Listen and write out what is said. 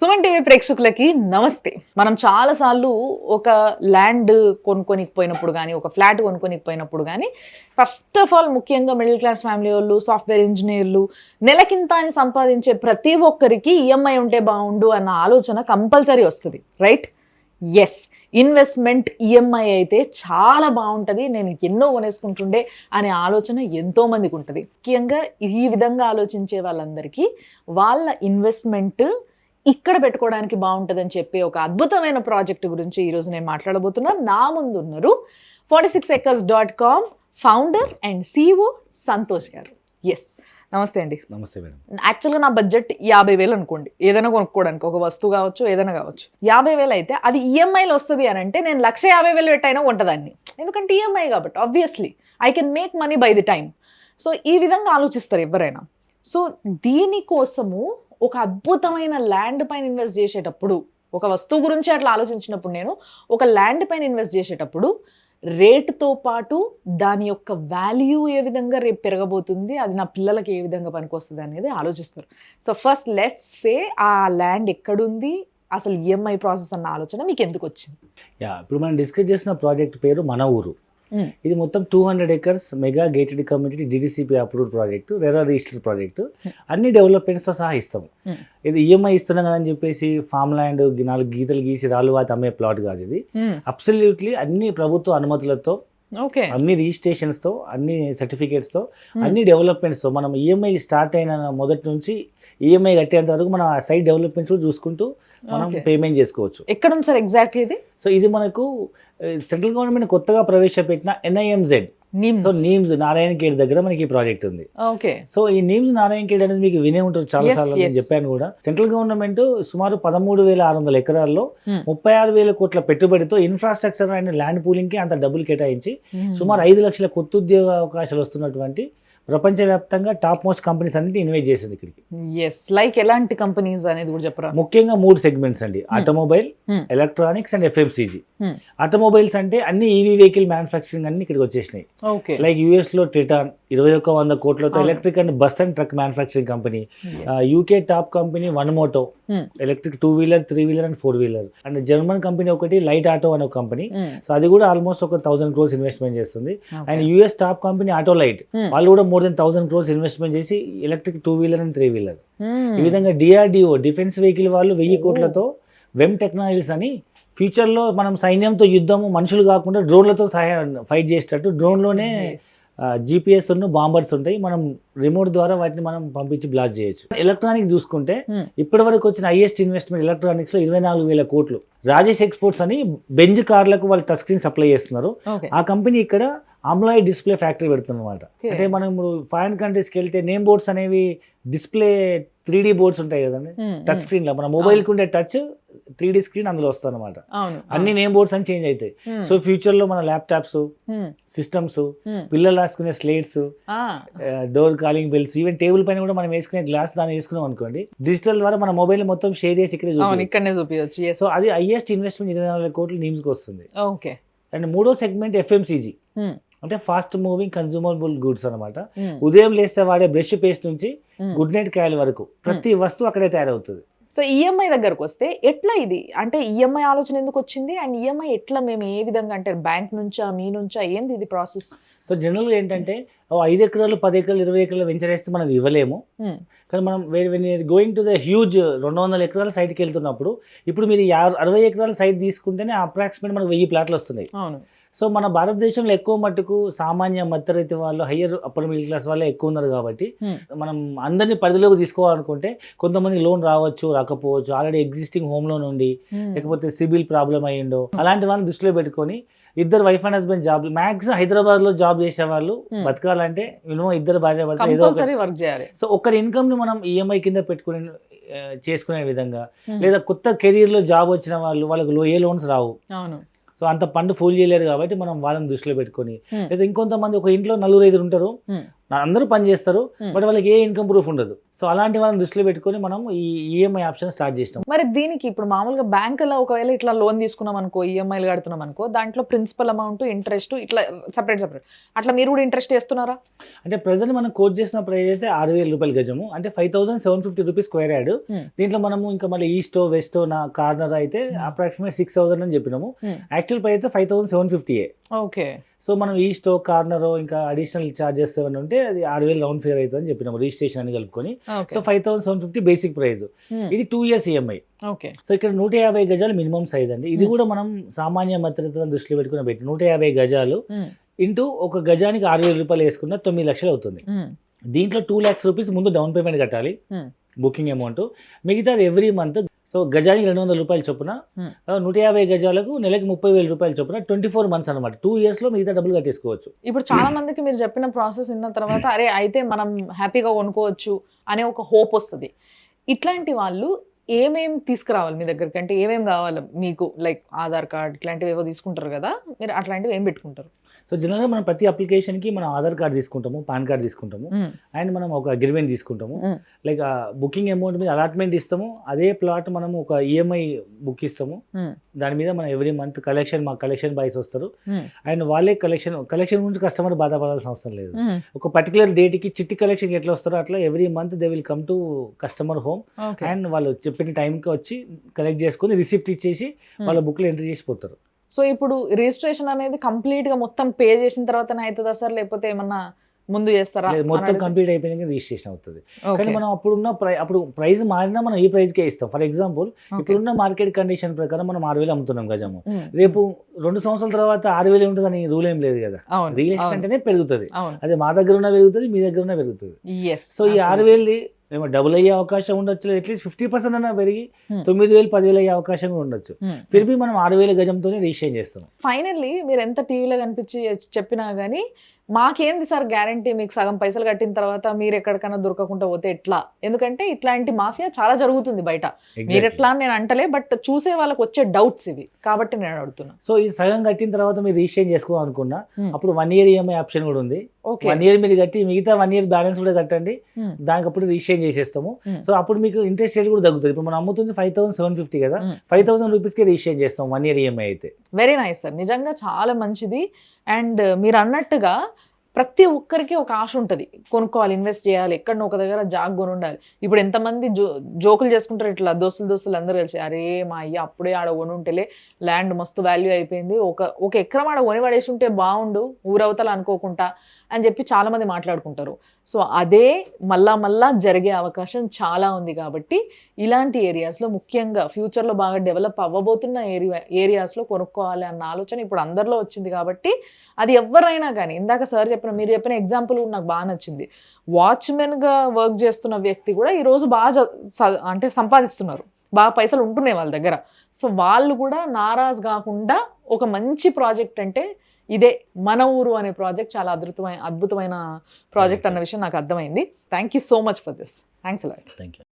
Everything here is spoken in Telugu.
సుమన్ టీవీ ప్రేక్షకులకి నమస్తే. మనం చాలాసార్లు ఒక ల్యాండ్ కొనుక్కొనిపోయినప్పుడు కానీ, ఒక ఫ్లాట్ కొనుక్కొనిపోయినప్పుడు కానీ, ఫస్ట్ ఆఫ్ ఆల్ ముఖ్యంగా మిడిల్ క్లాస్ ఫ్యామిలీ వాళ్ళు, సాఫ్ట్వేర్ ఇంజనీర్లు, నెలకింత అని సంపాదించే ప్రతి ఒక్కరికి ఈఎంఐ ఉంటే బాగుండు అన్న ఆలోచన కంపల్సరీ వస్తుంది, రైట్? ఎస్, ఇన్వెస్ట్మెంట్ ఈఎంఐ అయితే చాలా బాగుంటుంది, నేను ఎన్నో కొనేసుకుంటుండే అనే ఆలోచన ఎంతో మందికి ఉంటుంది. ముఖ్యంగా ఈ విధంగా ఆలోచించే వాళ్ళందరికీ వాళ్ళ ఇన్వెస్ట్మెంట్ ఇక్కడ పెట్టుకోవడానికి బాగుంటుందని చెప్పి ఒక అద్భుతమైన ప్రాజెక్ట్ గురించి ఈరోజు నేను మాట్లాడబోతున్నాను. నా ముందు ఉన్నారు 46acres.com founder and CEO Santosh గారు. ఎస్, నమస్తే అండి. నమస్తే మేడం. యాక్చువల్గా నా బడ్జెట్ 50,000 అనుకోండి, ఏదైనా కొనుక్కోవడానికి, ఒక వస్తువు కావచ్చు, ఏదైనా కావచ్చు. 50,000 అయితే అది ఈఎంఐలో వస్తుంది అని అంటే నేను 150,000 పెట్టైనా కొంటదాన్ని, ఎందుకంటే ఈఎంఐ కాబట్టి obviously I can make money by the time. So ఈ విధంగా ఆలోచిస్తారు ఎవరైనా. సో దీనికోసము ఒక అద్భుతమైన ల్యాండ్ పైన ఇన్వెస్ట్ చేసేటప్పుడు, ఒక వస్తువు గురించి అట్లా ఆలోచించినప్పుడు, నేను ఒక ల్యాండ్ పైన ఇన్వెస్ట్ చేసేటప్పుడు రేటుతో పాటు దాని యొక్క వాల్యూ ఏ విధంగా రేపు పెరగబోతుంది, అది నా పిల్లలకి ఏ విధంగా పనికొస్తుంది అనేది ఆలోచిస్తారు. సో ఫస్ట్ లెట్స్ సే ఆ ల్యాండ్ ఎక్కడుంది, అసలు ఈఎంఐ ప్రాసెస్ అన్న ఆలోచన మీకు ఎందుకు వచ్చింది? ఇప్పుడు మనం డిస్కస్ చేసిన ప్రాజెక్ట్ పేరు మన ఊరు. ఇది మొత్తం 200 acres mega gated community DDCP approved project, RERA registered project. అన్ని డెవలప్మెంట్స్తో సహా ఇస్తాము. ఇది ఈఎంఐ ఇస్తున్నాం కదా అని చెప్పేసి ఫామ్ ల్యాండ్ 4 గీతలు గీసి రాళ్ళు వాత అమ్మే ప్లాట్ కాదు ఇది. అబ్సల్యూట్లీ అన్ని ప్రభుత్వ అనుమతులతో, అన్ని రిజిస్ట్రేషన్స్తో, అన్ని సర్టిఫికేట్స్తో, అన్ని డెవలప్మెంట్స్తో మనం ఈఎంఐ స్టార్ట్ అయిన మొదటి నుంచి ఈఎంఐ కట్టేంత వరకు మనం ఆ సైట్ డెవలప్మెంట్స్ చూసుకుంటూ మనం పేమెంట్ చేసుకోవచ్చు. ఎక్కడ ఉంది సార్ ఎగ్జాక్ట్ ఇది? సో ఇది మనకు సెంట్రల్ గవర్నమెంట్ కొత్తగా ప్రవేశపెట్టిన NIMZ, సో నీమ్స్ నారాయణఖేడ్ దగ్గర మనకి ఈ ప్రాజెక్ట్ ఉంది. సో ఈ నీమ్స్ నారాయణఖేడ్ అనేది మీకు వినే ఉంటారు చాలా సార్లు, నేను చెప్పాను కూడా. సెంట్రల్ గవర్నమెంట్ సుమారు 13,600 ఎకరాల్లో 36,000 కోట్ల పెట్టుబడితో ఇన్ఫ్రాస్ట్రక్చర్ అండ్ ల్యాండ్ పూలింగ్ కి అంత డబ్బులు కేటాయించి సుమారు 5 లక్షల కొత్త ఉద్యోగ అవకాశాలు వస్తున్నటువంటి ప్రపంచవ్యాప్తంగా టాప్ మోస్ట్ కంపెనీస్ అన్నిటి ఇన్వైట్ చేసింది ఇక్కడికి. లైక్ ఎలాంటి కంపెనీస్ అనేది కూడా చెప్పరా? ముఖ్యంగా 3 సెగ్మెంట్స్ అండి: automobile, electronics and FMCG. Automobiles అంటే అన్ని EV వెహికల్ మ్యానుఫ్యాక్చరింగ్ అన్ని ఇక్కడికి వచ్చేసినాయి. లైక్ US లో ట్రిటాన్ 21,100 కోట్లతో electric and bus and truck manufacturing company. UK top company One Moto, electric 2-wheeler, 3-wheeler and 4-wheeler. And German company ఒకటి లైట్ ఆటో అనే ఒక కంపెనీ. సో అది కూడా ఆల్మోస్ట్ ఒక 1,000 crores ఇన్వెస్ట్మెంట్ చేస్తుంది. And US top company auto light, వాళ్ళు కూడా more than 1,000 crores ఇన్వెస్ట్మెంట్ చేసి ఎలక్ట్రిక్ 2-wheeler అండ్ 3-wheeler. ఈ విధంగా DRDO డిఫెన్స్ వెహికల్ వాళ్ళు 1000 కోట్లతో వెమ్ టెక్నాలజీస్ అని ఫ్యూచర్లో మనం సైన్యంతో యుద్ధము మనుషులు కాకుండా డ్రోన్లతో ఫైట్ చేసేటట్టు, డ్రోన్లోనే GPS బాంబర్స్ ఉంటాయి, మనం రిమోట్ ద్వారా వాటిని మనం పంపించి బ్లాస్ట్ చేయొచ్చు. ఎలక్ట్రానిక్స్ చూసుకుంటే ఇప్పటి వరకు వచ్చిన హైయెస్ట్ ఇన్వెస్ట్మెంట్ ఎలక్ట్రానిక్స్ లో 24,000 కోట్లు. రాజేష్ ఎక్స్పోర్ట్స్ అని బెంజ్ కార్లకు వాళ్ళు టచ్ స్క్రీన్ సప్లై చేస్తున్నారు. ఆ కంపెనీ ఇక్కడ అమ్లాయ్ డిస్ప్లే ఫ్యాక్టరీ పెడుతుందన్నమాట. అంటే మనం ఇప్పుడు ఫారిన్ కంట్రీస్కి వెళ్తే నేమ్ బోర్డ్స్ అనేవి డిస్ప్లే 3D బోర్డ్స్ ఉంటాయి కదండి, టచ్ స్క్రీన్ లో మన మొబైల్ కు ఉండే టచ్ 3D స్క్రీన్ అందులో వస్తుంది అనమాట. అన్ని నేమ్ బోర్డ్స్ అని చేంజ్ అవుతాయి. సో ఫ్యూచర్ లో మన ల్యాప్టాప్స్, సిస్టమ్స్, పిల్లలు రాసుకునే slates, door calling bells, even table పైన కూడా మనం వేసుకునే గ్లాస్ దాన్ని వేసుకున్నాం అనుకోండి, డిజిటల్ ద్వారా మన మొబైల్ మొత్తం షేర్ చేసి ఇక్కడనే చూపించవచ్చు. సో అది హైయెస్ట్ ఇన్వెస్ట్మెంట్ 24,000 కోట్లు నీమ్స్ కి వస్తుంది. అండ్ 3వ సెగ్మెంట్ FMCG, అంటే ఫాస్ట్ మూవింగ్ కన్జ్యూమబుల్ గుడ్స్ అనమాట. ఉదయం లేస్తే వాడే బ్రష్ పేస్ట్ నుంచి గుడ్ నైట్ కాయల వరకు ప్రతి వస్తువు అక్కడే తయారవుతుంది. సో ఈఎంఐ దగ్గరకు వస్తే ఎట్లా ఇది, అంటే ఈఎంఐ ఆలోచన ఎందుకు వచ్చింది, అండ్ ఈఎంఐ ఎట్లా మేము ఏ విధంగా, అంటే బ్యాంక్ నుంచా మీ నుంచా, ఏంది ఇది ప్రాసెస్? సో జనరల్గా ఏంటంటే 5 ఎకరాలు 10 ఎకరాలు 20 ఎకరాలు వెంచర్ వేస్తే మనం ఇవ్వలేము. కానీ మనం గోయింగ్ టు ద హ్యూజ్ 200 ఎకరాల సైట్కి వెళ్తున్నప్పుడు, ఇప్పుడు మీరు 60 ఎకరాల సైట్ తీసుకుంటేనే అప్రాక్సిమేట్ మనకు 1000 ప్లాట్లు వస్తున్నాయి. సో మన భారతదేశంలో ఎక్కువ మట్టుకు సామాన్య మధ్యతరగతి వాళ్ళు, హయ్యర్ అప్పర్ మిడిల్ క్లాస్ వాళ్ళే ఎక్కువ ఉన్నారు కాబట్టి మనం అందరినీ పరిధిలోకి తీసుకోవాలనుకుంటే కొంతమంది లోన్ రావచ్చు, రాకపోవచ్చు, ఆల్రెడీ ఎగ్జిస్టింగ్ హోమ్ లోన్ ఉండి, లేకపోతే సిబిల్ ప్రాబ్లం అయ్యిండో, అలాంటి వాళ్ళని దృష్టిలో పెట్టుకొని ఇద్దరు wife and husband job, maximum Hyderabad లో జాబ్ చేసే వాళ్ళు బతకాలంటే ఇద్దరు భార్య భర్త ఏదో వర్క్ చేయాలి. సో ఒకరి ఇన్కమ్ ని మనం ఈఎంఐ కింద పెట్టుకుని చేసుకునే విధంగా, లేదా కొత్త కెరీర్ లో జాబ్ వచ్చిన వాళ్ళు, వాళ్ళకి ఏ లోన్స్ రావు, సో అంత ఫండ్ ఫుల్ చేయలేరు కాబట్టి మనం వాళ్ళని దృష్టిలో పెట్టుకొని, లేదా ఇంకొంతమంది ఒక ఇంట్లో 4-5 ఉంటారు, అందరూ పని చేస్తారు, బట్ వాళ్ళకి ఏ ఇన్కమ్ ప్రూఫ్ ఉండదు. సో అలాంటి వాళ్ళని దృష్టిలో పెట్టుకొని మనం ఈ ఈఎంఐ ఆప్షన్ స్టార్ట్ చేసినాం. మరి దీనికి ఇప్పుడు మామూలుగా బ్యాంకులో ఒకవేళ ఇట్లా లోన్ తీసుకున్నాం అనుకో, ఈఎంఐలు కడుతున్నాం అనుకో, దాంట్లో ప్రిన్సిపల్ అమౌంట్, ఇంట్రెస్ట్ ఇట్లా సపరేట్ అట్లా మీరు కూడా ఇంట్రెస్ట్ చేస్తున్నారా? అంటే ప్రజెంట్ మనం కోట్ చేసిన ప్రైస్ అయితే 6,000 రూపాయలు గజము, అంటే 5,750 రూపీస్ స్క్వేర్ యార్డ్. దీంట్లో మనము ఇంకా మళ్ళీ ఈస్టో వెస్టో నా కార్నర్ అయితే అప్రాక్సిమేట్ 6,000 అని చెప్పినాము. యాక్చువల్ ప్రైస్ అయితే 5,750. ఓకే. సో మనం ఈస్టో కార్నర్ ఇంకా అడిషనల్ చార్జెస్ ఏమైనా ఉంటే అది 6,000 రౌండ్ ఫిగర్ అవుతుంది అని చెప్పినాము, రిజిస్ట్రేషన్ అని కలుపుకొని. So 5,750 basic price. ఇది 2 years ఈఎంఐ. ఓకే. సో ఇక్కడ 150 గజాలు మినిమం సైజ్ అండి. ఇది కూడా మనం సామాన్య మధ్యతరగతి దృష్టిలో పెట్టుకుని పెట్టి 150 గజాలు ఇంటూ ఒక గజానికి 6,000 రూపాయలు వేసుకున్న 9 లక్షలు అవుతుంది. దీంట్లో 2 lakhs రూపీస్ ముందు డౌన్ పేమెంట్ కట్టాలి, బుకింగ్ అమౌంట్. మిగతా ఎవ్రీ మంత్. సో గజానికి 200 రూపాయలు చొప్పున, 150 గజాలకు నెలకి 30,000 రూపాయలు చొప్పున 24 months అనమాట. 2 years లో మిగతా డబ్బులు కట్టేసుకోవచ్చు. ఇప్పుడు చాలా మందికి మీరు చెప్పిన ప్రాసెస్ విన్న తర్వాత అరే అయితే మనం హ్యాపీగా కొనుక్కోవచ్చు అనే ఒక హోప్ వస్తుంది. ఇట్లాంటి వాళ్ళు ఏమేమి తీసుకురావాలి మీ దగ్గరికి, అంటే ఏమేమి కావాలి మీకు? లైక్ ఆధార్ కార్డ్ ఇట్లాంటివి ఏవో తీసుకుంటారు కదా, మీరు అట్లాంటివి ఏం పెట్టుకుంటారు? సో జనరల్గా మనం ప్రతి అప్లికేషన్కి మనం ఆధార్ కార్డ్ తీసుకుంటాము, పాన్ కార్డ్ తీసుకుంటాము, అండ్ మనం ఒక అగ్రిమెంట్ తీసుకుంటాము. లైక్ బుకింగ్ అమౌంట్ మీద అలాట్మెంట్ ఇస్తాము, అదే ప్లాట్ మనము ఒక ఈఎంఐ బుక్ ఇస్తాము. దాని మీద మనం ఎవ్రీ మంత్ మా కలెక్షన్ బాయ్స్ వస్తారు, అండ్ వాళ్ళే కలెక్షన్ గురించి కస్టమర్ బాధపడాల్సిన అవసరం లేదు. ఒక పర్టికులర్ డేట్కి చిట్టి కలెక్షన్ ఎట్లా వస్తారో అట్లా every month they will come to customer home, and వాళ్ళు చెప్పిన టైంకి వచ్చి కలెక్ట్ చేసుకొని రిసిప్ట్ ఇచ్చేసి వాళ్ళ బుక్లో ఎంట్రీ చేసిపోతారు. సో ఇప్పుడు రిజిస్ట్రేషన్ అనేది కంప్లీట్ గా మొత్తం పే చేసిన తర్వాతనే అవుతుందా సార్, లేకపోతే ఏమన్నా ముందు చేస్తారా? మొత్తం కంప్లీట్ అయిపోయినాక రిజిస్ట్రేషన్ అవుతుంది. కానీ మనం అప్పుడు ప్రైస్ మారినా మనం ఈ ప్రైస్కే ఇస్తాం. ఫర్ ఎగ్జాంపుల్ ఇప్పుడున్న మార్కెట్ కండిషన్ ప్రకారం మనం 6,000 అమ్ముతున్నాం గజము. రేపు 2 సంవత్సరాల తర్వాత 6,000 ఉంటుందని రూల్ ఏం లేదు కదా. రియల్ ఎస్టేట్ అంటేనే పెరుగుతుంది. అదే మా దగ్గర ఉన్న పెరుగుతుంది, మీ దగ్గర ఉన్న పెరుగుతుంది. సో ఈ 6,000 ఏమో డబుల్ అయ్యే అవకాశం ఉండొచ్చు, అట్లీస్ట్ 50% అన్నా పెరిగి 9,000 10,000 అయ్యే అవకాశం కూడా ఉండొచ్చు. తిరిగి మనం 6,000 గజంతోనే రిజిస్ట్రేషన్ చేస్తాం. ఫైనల్లీ మీరు ఎంత టీవీలో కనిపించి చెప్పినా కానీ మాకేంది సార్ గ్యారంటీ, మీకు సగం పైసలు కట్టిన తర్వాత మీరు ఎక్కడికైనా దొరకకుండా పోతే ఎట్లా? ఎందుకంటే ఇట్లాంటి మాఫియా చాలా జరుగుతుంది బయట. మీరు ఎట్లా అని నేను అంటలే, బట్ చూసే వాళ్ళకి వచ్చే డౌట్స్ ఇవి కాబట్టి నేను అడుగుతున్నా. సో ఈ సగం కట్టిన తర్వాత మీరు రిజిస్ట్రేషన్ చేసుకోవాలనుకున్నా అప్పుడు 1 year ఈఎంఐ ఆప్షన్ కూడా ఉంది. 1 year మీరు కట్టి మిగతా 1 year బ్యాలెన్స్ కూడా కట్టండి, దానికి అప్పుడు రిజిస్ట్రేషన్ చేసేస్తాము. సో అప్పుడు మీకు ఇంట్రెస్ట్ రేట్ కూడా తగ్గుతుంది. ఇప్పుడు మనం అమ్ముతుంది 5,750 కదా, 5,000 రూపీస్కి రిజిస్ట్రేషన్ చేస్తాం 1 year ఈఎంఐ అయితే. వెరీ నైస్ సార్, నిజంగా చాలా మంచిది. అండ్ మీరు అన్నట్టుగా ప్రతి ఒక్కరికి ఒక ఆశ ఉంటుంది, కొనుక్కోవాలి, ఇన్వెస్ట్ చేయాలి, ఎక్కడో ఒక దగ్గర జాగ్ కొని ఉండాలి. ఇప్పుడు ఎంతమంది జోకులు చేసుకుంటారు ఇట్లా, దోస్తులు అందరూ కలిసి అరే మా అయ్య అప్పుడే ఆడ కొని ఉంటేలే, ల్యాండ్ మస్తు వాల్యూ అయిపోయింది, ఒక ఎకరం ఆడ కొని పడేసి ఉంటే బాగుండు ఊరవతల అనుకోకుండా అని చెప్పి చాలా మంది మాట్లాడుకుంటారు. సో అదే మళ్ళా జరిగే అవకాశం చాలా ఉంది. కాబట్టి ఇలాంటి ఏరియాస్లో ముఖ్యంగా ఫ్యూచర్లో బాగా డెవలప్ అవ్వబోతున్న ఏరియాస్లో కొనుక్కోవాలి అన్న ఆలోచన ఇప్పుడు అందరిలో వచ్చింది. కాబట్టి అది ఎవరైనా కానీ, ఇందాక సార్ మీరు చెప్పిన ఎగ్జాంపుల్ నాకు బాగా నచ్చింది. వాచ్మెన్గా వర్క్ చేస్తున్న వ్యక్తి కూడా ఈరోజు బాగా అంటే సంపాదిస్తున్నారు, బాగా పైసలు ఉంటున్నాయి వాళ్ళ దగ్గర. సో వాళ్ళు కూడా నారాజ్ కాకుండా ఒక మంచి ప్రాజెక్ట్ అంటే ఇదే మన ఊరు అనే ప్రాజెక్ట్ చాలా అద్భుతమైన ప్రాజెక్ట్ అన్న విషయం నాకు అర్థమైంది. Thank you so much for this. Thanks a lot. Thank you.